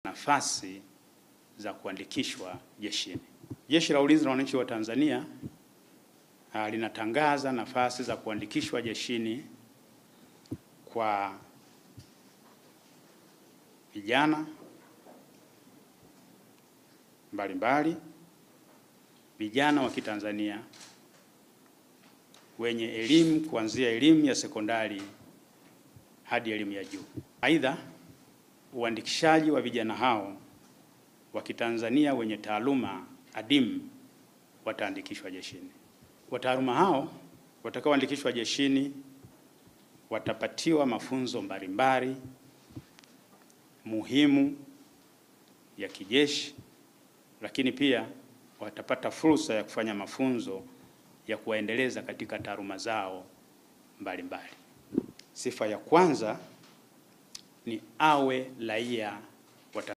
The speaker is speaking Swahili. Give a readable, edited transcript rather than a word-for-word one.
Nafasi za kuandikishwa jeshini. Jeshi la Ulinzi la Wananchi wa Tanzania linatangaza nafasi za kuandikishwa jeshini kwa vijana mbalimbali, vijana wa Kitanzania wenye elimu kuanzia elimu ya sekondari hadi elimu ya juu. Aidha, uandikishaji wa vijana hao wa Kitanzania wenye taaluma adimu wataandikishwa jeshini. Wataaluma hao watakaoandikishwa jeshini watapatiwa mafunzo mbalimbali muhimu ya kijeshi, lakini pia watapata fursa ya kufanya mafunzo ya kuwaendeleza katika taaluma zao mbalimbali. Sifa ya kwanza ni awe raia